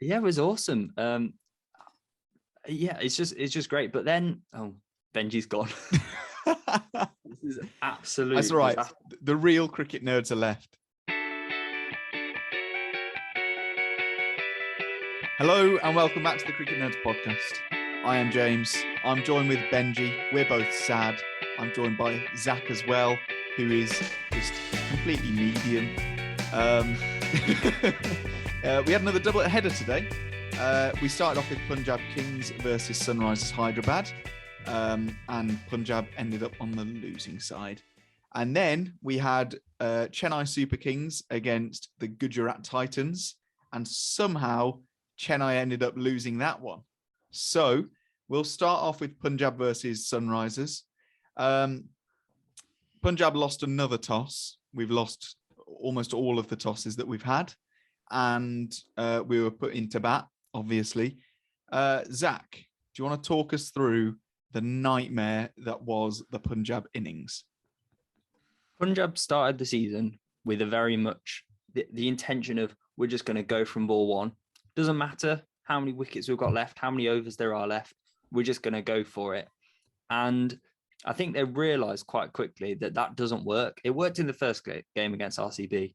Yeah, it was awesome. Yeah, it's just great. But then, Benji's gone. This is absolute. That's all right. Disaster. The real cricket nerds are left. Hello and welcome back to the Cricket Nerds podcast. I am James. I'm joined with Benji. We're both sad. I'm joined by Zach as well, who is just completely medium. We had another double header today. We started off with Punjab Kings versus Sunrisers Hyderabad, and Punjab ended up on the losing side. And then we had Chennai Super Kings against the Gujarat Titans, and somehow Chennai ended up losing that one. So we'll start off with Punjab versus Sunrisers. Punjab lost another toss. We've lost almost all of the tosses that we've had. And we were put into bat, obviously. Zach, do you want to talk us through the nightmare that was the Punjab innings? Punjab started the season with a very much the intention of we're just going to go from ball one. Doesn't matter how many wickets we've got left, how many overs there are left. We're just going to go for it. And I think they realised quite quickly that doesn't work. It worked in the first game against RCB.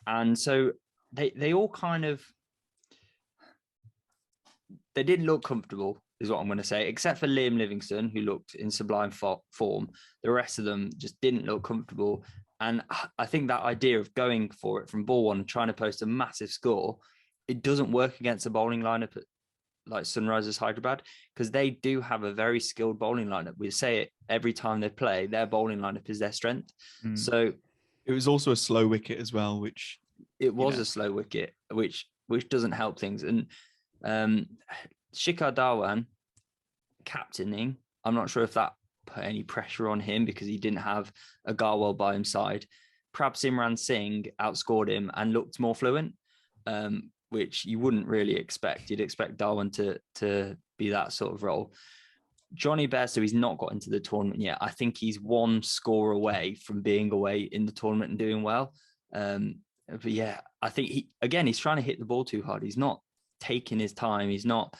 And so they all kind of, they didn't look comfortable, is what I'm going to say, except for Liam Livingstone, who looked in sublime form. The rest of them just didn't look comfortable. And I think that idea of going for it from ball one and trying to post a massive score, it doesn't work against a bowling lineup like Sunrisers Hyderabad, because they do have a very skilled bowling lineup. We say it every time they play, their bowling lineup is their strength. So it was also a slow wicket as well, which it was a slow wicket, which doesn't help things. And Shikhar Dhawan captaining, I'm not sure if that put any pressure on him because he didn't have a Garwal by his side. Perhaps Imran Singh outscored him and looked more fluent, which you wouldn't really expect. You'd expect Dhawan to be that sort of role. Johnny Bairstow, he's not got into the tournament yet. I think he's one score away from being away in the tournament and doing well. But yeah, I think he's trying to hit the ball too hard. He's not taking his time. He's not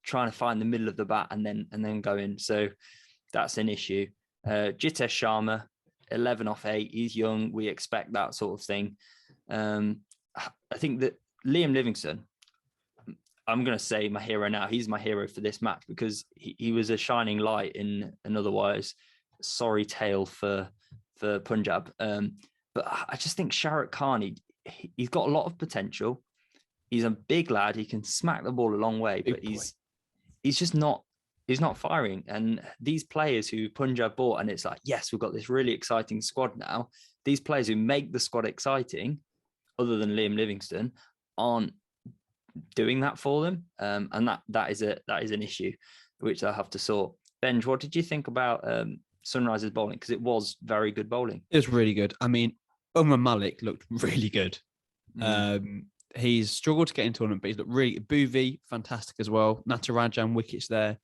trying to find the middle of the bat and then go in. So that's an issue. Jitesh Sharma, 11 off 8. He's young. We expect that sort of thing. I think that Liam Livingstone, I'm going to say my hero now. He's my hero for this match because he was a shining light in an otherwise sorry tale for Punjab. But I just think Shahrukh Khan, he's got a lot of potential. He's a big lad. He can smack the ball a long way, but he's just not. He's not firing. And these players who Punjab bought, and it's like, yes, we've got this really exciting squad now. These players who make the squad exciting, other than Liam Livingstone, aren't doing that for them. And that is an issue which they'll have to sort. Benj, what did you think about Sunrisers bowling? Because it was very good bowling. It was really good. I mean, Umar Malik looked really good. He's struggled to get into tournament, but he's looked really good. Bhuvi, fantastic as well. Natarajan, wickets there.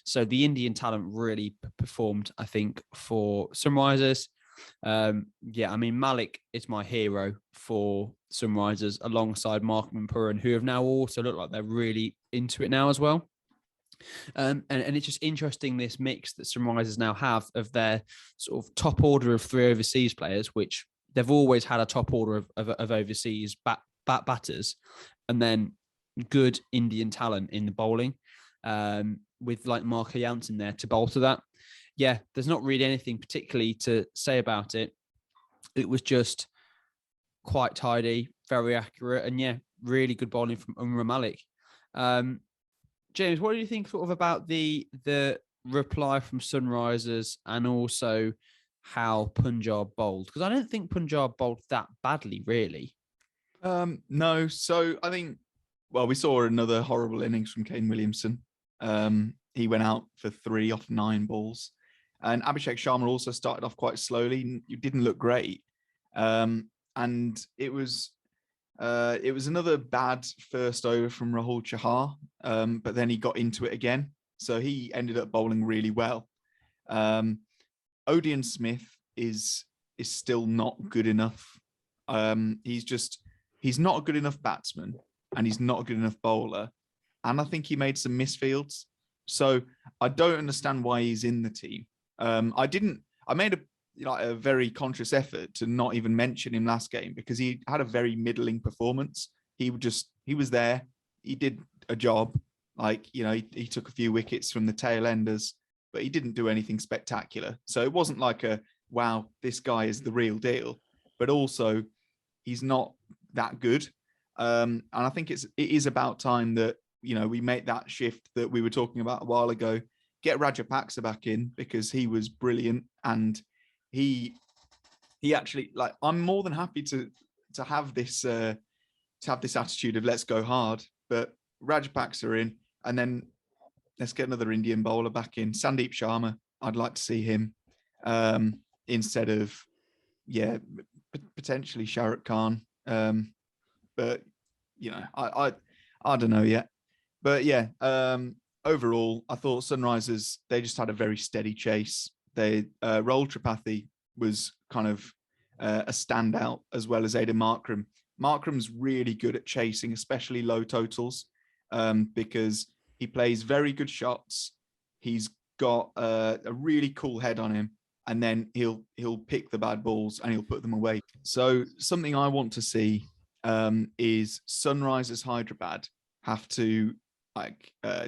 So the Indian talent really performed, I think, for Sunrisers. I mean, Malik is my hero for Sunrisers alongside Markham and Puran, who have now also looked like they're really into it now as well. And it's just interesting, this mix that Sunrisers now have of their sort of top order of 3 overseas players, which they've always had a top order of overseas batters, and then good Indian talent in the bowling, with like Marco Janssen there to bowl to that. Yeah, there's not really anything particularly to say about it. It was just quite tidy, very accurate, and yeah, really good bowling from Umar Malik. James, what do you think sort of about the reply from Sunrisers and also how Punjab bowled? Because I don't think Punjab bowled that badly, really. No, so I think, well, we saw another horrible innings from Kane Williamson. He went out for 3 off 9 balls. And Abhishek Sharma also started off quite slowly. It didn't look great. And it was another bad first over from Rahul Chahar, but then he got into it again. So he ended up bowling really well. Odean Smith is still not good enough. He's not a good enough batsman. and he's not a good enough bowler. And I think he made some misfields. So I don't understand why he's in the team. I made a very conscious effort to not even mention him last game because he had a very middling performance. He was there. He did a job. He took a few wickets from the tail enders, but he didn't do anything spectacular. So it wasn't like wow, this guy is the real deal, but also he's not that good. And I think it is about time that, we make that shift that we were talking about a while ago, get Rajapaksa back in because he was brilliant. And he actually, I'm more than happy to have this, attitude of let's go hard, but Rajapaksa in, and then let's get another Indian bowler back in. Sandeep Sharma, I'd like to see him instead of, potentially Shah Rukh Khan. But, I don't know yet. But overall, I thought Sunrisers, they just had a very steady chase. Rahul Tripathi was kind of a standout, as well as Aidan Markram. Markram's really good at chasing, especially low totals, because he plays very good shots. He's got a really cool head on him, and then he'll pick the bad balls and he'll put them away. So something I want to see is Sunrisers Hyderabad have to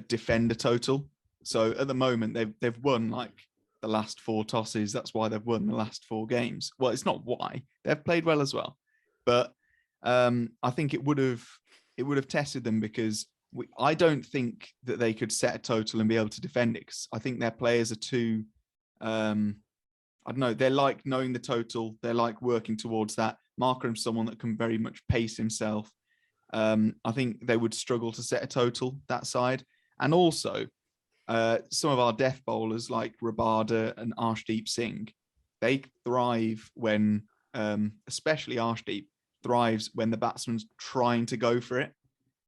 defend a total. So at the moment they've won the last 4 tosses. That's why they've won the last 4 games. Well, it's not why. They've played well as well, but I think it would have tested them because I don't think that they could set a total and be able to defend it. 'Cause I think their players are too, I don't know, they're like knowing the total. They're like working towards that. Markram's someone that can very much pace himself. I think they would struggle to set a total that side. And also, some of our death bowlers like Rabada and Arshdeep Singh, they thrive when, especially Arshdeep, thrives when the batsman's trying to go for it.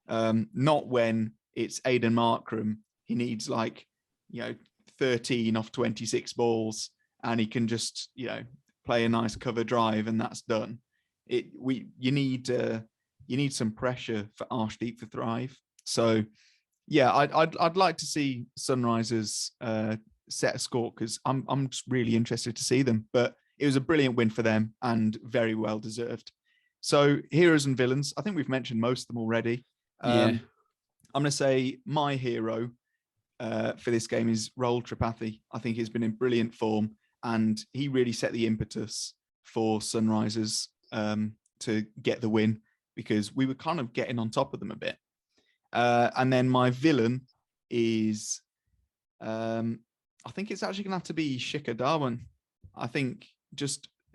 Not when it's Aidan Markram. He needs 13 off 26 balls and he can just, play a nice cover drive and that's done. You need some pressure for Arshdeep to thrive. So I'd like to see Sunrisers set a score because I'm just really interested to see them. But it was a brilliant win for them and very well deserved. So heroes and villains, I think we've mentioned most of them already. I'm going to say my hero for this game is Rahul Tripathi. I think he's been in brilliant form and he really set the impetus for Sunrisers to get the win because we were kind of getting on top of them a bit. And then my villain is, I think it's actually going to have to be Shikhar Dhawan. I think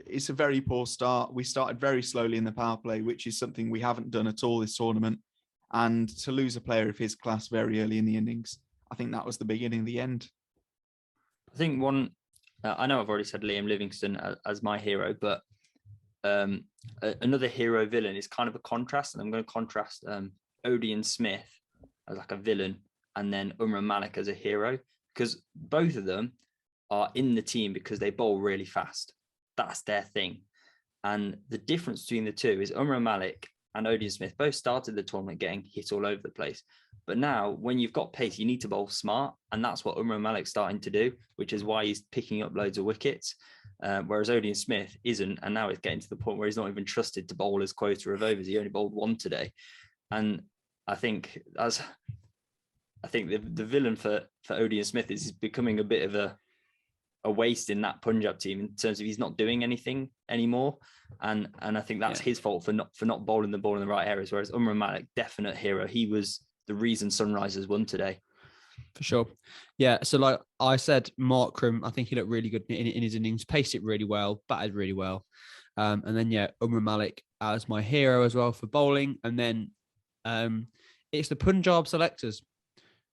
it's a very poor start. We started very slowly in the power play, which is something we haven't done at all this tournament. And to lose a player of his class very early in the innings, I think that was the beginning of the end. I think I know I've already said Liam Livingstone as my hero, but another hero villain is kind of a contrast. And I'm going to contrast Odean Smith as like a villain and then Umran Malik as a hero, because both of them are in the team because they bowl really fast. That's their thing. And the difference between the two is Umran Malik and Odean Smith both started the tournament getting hit all over the place. But now when you've got pace, you need to bowl smart. And that's what Umran Malik's starting to do, which is why he's picking up loads of wickets. Whereas Odean Smith isn't. And now it's getting to the point where he's not even trusted to bowl his quota of overs. He only bowled 1 today. And I think the villain for Odean Smith is becoming a bit of a waste in that Punjab team in terms of he's not doing anything anymore. And I think that's his fault for not bowling the ball in the right areas. Whereas Umran Malik, definite hero. He was the reason Sunrisers won today. For sure. Yeah. So like I said, Markram, I think he looked really good in his innings, paced it really well, batted really well. And then, Umran Malik as my hero as well for bowling. And then it's the Punjab selectors.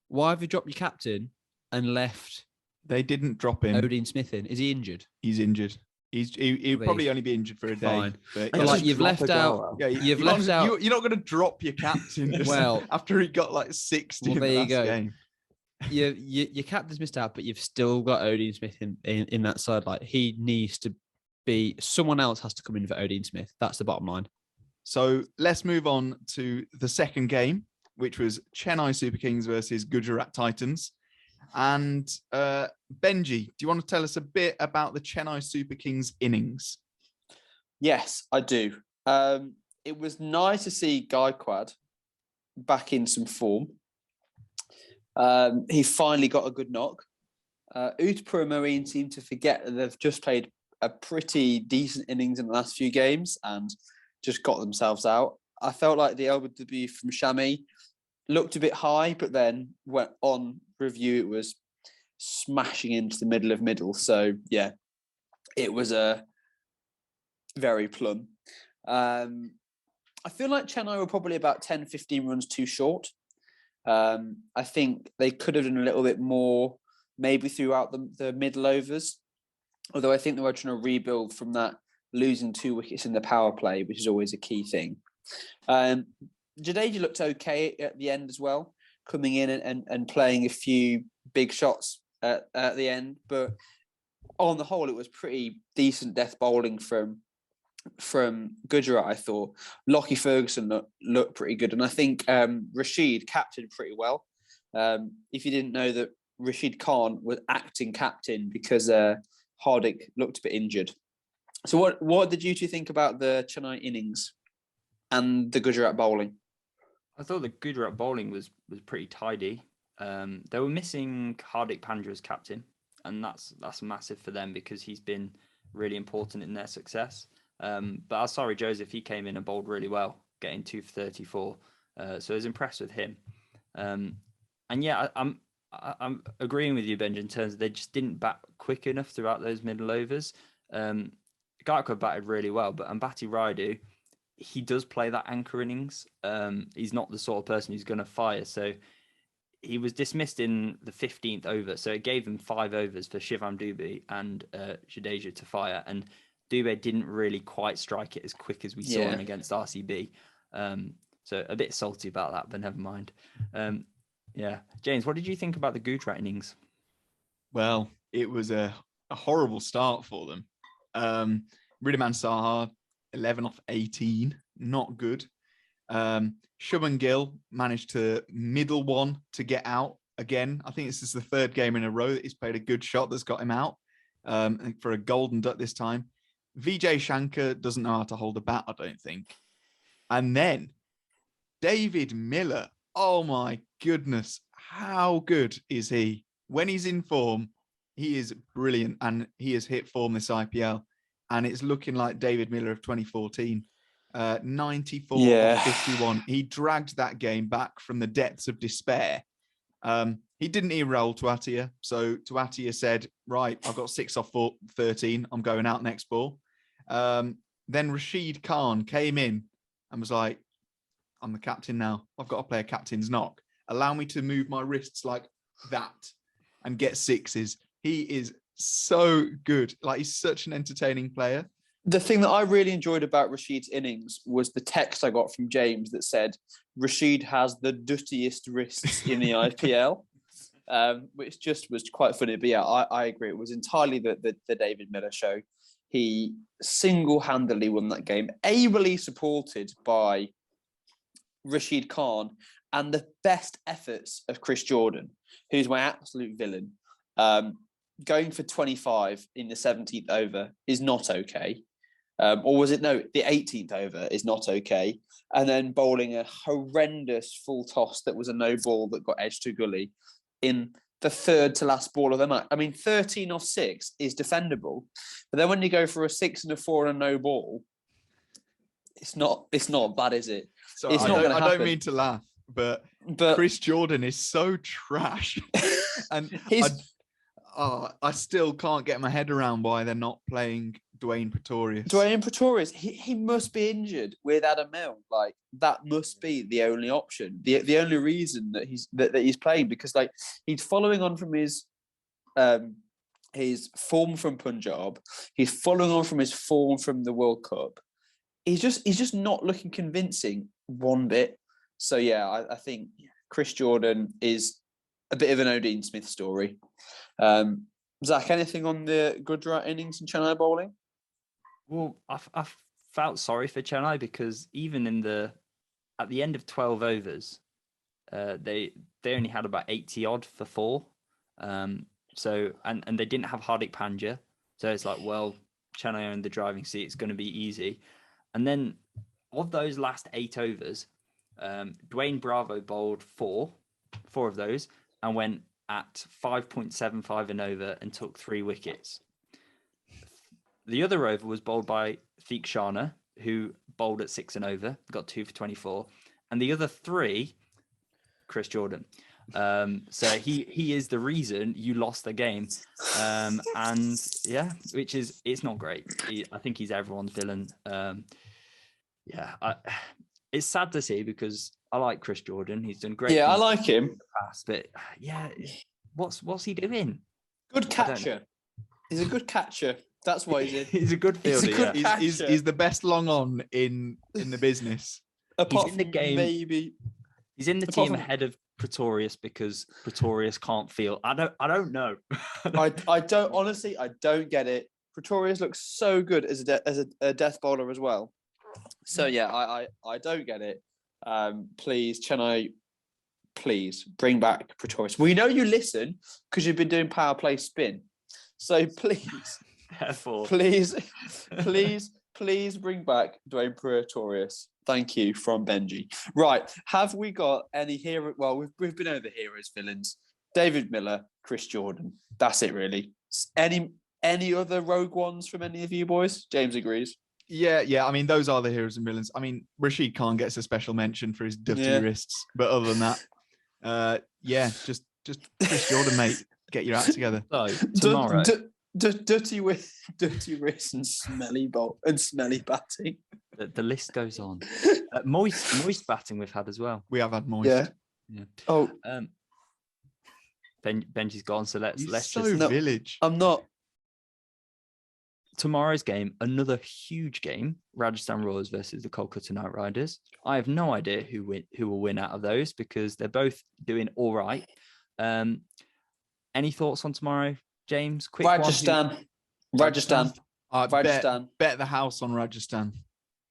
Why have you dropped your captain and left? They didn't drop him. Odean Smith in. Is he injured? He's injured. He'll probably only be injured for a day. Fine. But like you've left out. Yeah, you've left out. You're not going to drop your captain after he got 60 in the last game. Your captain's missed out, but you've still got Odean Smith in that side. Like he needs to be. Someone else has to come in for Odean Smith. That's the bottom line. So let's move on to the second game, which was Chennai Super Kings versus Gujarat Titans. And Benji, do you want to tell us a bit about the Chennai Super Kings innings? Yes, I do. It was nice to see Gaikwad back in some form. He finally got a good knock. Utpur and Marine seem to forget that they've just played a pretty decent innings in the last few games and just got themselves out. I felt like the LBW from Shami looked a bit high, but then went on review, it was smashing into the middle. So, yeah, it was a very plum. I feel like Chennai were probably about 10, 15 runs too short. I think they could have done a little bit more, maybe throughout the middle overs. Although I think they were trying to rebuild from that losing 2 wickets in the power play, which is always a key thing. Jadeja looked okay at the end as well, coming in and playing a few big shots at the end. But on the whole, it was pretty decent death bowling from Gujarat, I thought. Lockie Ferguson looked pretty good. And I think Rashid captained pretty well. If you didn't know that Rashid Khan was acting captain because Hardik looked a bit injured. So what did you two think about the Chennai innings and the Gujarat bowling? I thought the Gujarat bowling was pretty tidy. They were missing Hardik Pandya as captain, and that's massive for them because he's been really important in their success. But Asari Joseph, he came in and bowled really well, getting 2 for 34. So I was impressed with him. And yeah, I'm agreeing with you, Benji, in terms of they just didn't bat quick enough throughout those middle overs. Gaikwad batted really well, but Ambati Raidu, he does play that anchor innings. He's not the sort of person who's going to fire. So he was dismissed in the 15th over. So it gave them 5 overs for Shivam Dubey and Jadeja to fire. And Dubey didn't really quite strike it as quick as we saw him against RCB. So a bit salty about that, but never mind. Yeah. James, what did you think about the Gujarat innings? Well, it was a horrible start for them. Riddhiman Saha, 11 off 18, not good. Shubman Gill managed to middle one to get out again. I think this is the 3rd game in a row that he's played a good shot that's got him out for a golden duck this time. Vijay Shankar doesn't know how to hold a bat, I don't think. And then David Miller. Oh my goodness. How good is he? When he's in form, he is brilliant, and he has hit form this IPL. And it's looking like David Miller of 2014. 94 off 51. He dragged that game back from the depths of despair. He didn't even roll Tuatia. So Tuatia said, right, I've got 6 off 13. I'm going out next ball. Then Rashid Khan came in and was like, I'm the captain now. I've got to play a captain's knock. Allow me to move my wrists like that and get 6s. He is so good. Like, he's such an entertaining player. The thing that I really enjoyed about Rashid's innings was the text I got from James that said, Rashid has the duttiest wrists in the IPL, which just was quite funny. But yeah, I agree. It was entirely the David Miller show. He single-handedly won that game, ably supported by Rashid Khan and the best efforts of Chris Jordan, who's my absolute villain. Going for 25 in the 17th over is not okay. Or was it? No, the 18th over is not okay. And then bowling a horrendous full toss that was a no ball that got edged to gully in the 3rd to last ball of the match. I mean, 13 off 6 is defendable. But then when you go for a 6 and a 4 and a no ball, it's not bad, is it? So it's I don't mean to laugh, but Chris Jordan is so trash. And I still can't get my head around why they're not playing Dwayne Pretorius. He must be injured with Adam Milne. Like, that must be the only option. The only reason that he's playing, because like he's following on from his form from Punjab. He's following on from his form from the World Cup. He's just not looking convincing one bit. So yeah, I think Chris Jordan is a bit of an O'Dean Smith story. Zach, anything on the Gujarat innings and Chennai bowling? Well, I felt sorry for Chennai because even at the end of 12 overs, they only had about 80 odd for 4. So they didn't have Hardik Pandya. So it's like, well, Chennai owned the driving seat. It's going to be easy. And then of those last 8 overs, Dwayne Bravo bowled 4 of those and went at 5.75 an over and took 3 wickets. The other over was bowled by Theek Sharna, who bowled at 6 and over, got 2 for 24. And the other 3, Chris Jordan. So he is the reason you lost the game. And yeah, it's not great. I think he's everyone's villain. It's sad to see because I like Chris Jordan. He's done great. Yeah, I like him. In the past, but yeah, what's he doing? Good catcher. He's a good catcher. That's what he's in. He's a good fielder. He's the best long on in the business. Apart he's in the from game. Maybe He's in the team ahead of Pretorius because Pretorius can't field. I don't know. I don't get it. Pretorius looks so good as a death bowler as well. So yeah, I don't get it. Please, Chennai, please bring back Pretorius. We know you listen because you've been doing power play spin. So please, therefore, please bring back Dwayne Pretorius. Thank you from Benji. Right, have we got any hero? Well, we've been over heroes, villains. David Miller, Chris Jordan. That's it, really. Any other rogue ones from any of you boys? James agrees. Yeah. I mean, those are the heroes and villains. I mean, Rashid Khan gets a special mention for his dirty wrists, but other than that, just Chris Jordan, mate, get your act together. So tomorrow, dirty wrists and smelly batting. The list goes on. Moist batting we've had as well. We have had moist. Yeah. Oh, Benji's gone. So let's so just village. I'm not. Tomorrow's game, another huge game, Rajasthan Royals versus the Kolkata Knight Riders. I have no idea who will win out of those because they're both doing all right. Any thoughts on tomorrow, James? Quick Rajasthan. Bet the house on Rajasthan.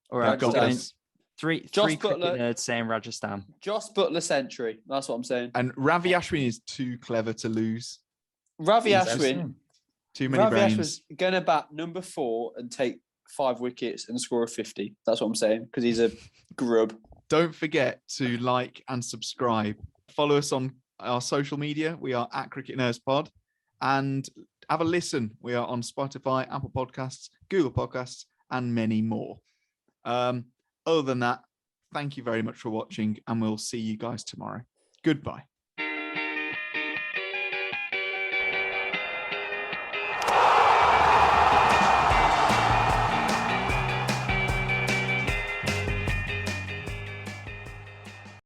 All right, Rajasthan. Three Josh cricket Butler, nerds saying Rajasthan. Josh Butler century. That's what I'm saying. And Ravi Ashwin is too clever to lose. Ravi Ashwin. Too many brains. Was going to bat number 4 and take 5 wickets and score a 50. That's what I'm saying because he's a grub. Don't forget to like and subscribe. Follow us on our social media. We are at Cricket Nerds Pod. And have a listen. We are on Spotify, Apple Podcasts, Google Podcasts, and many more. Other than that, thank you very much for watching, and we'll see you guys tomorrow. Goodbye.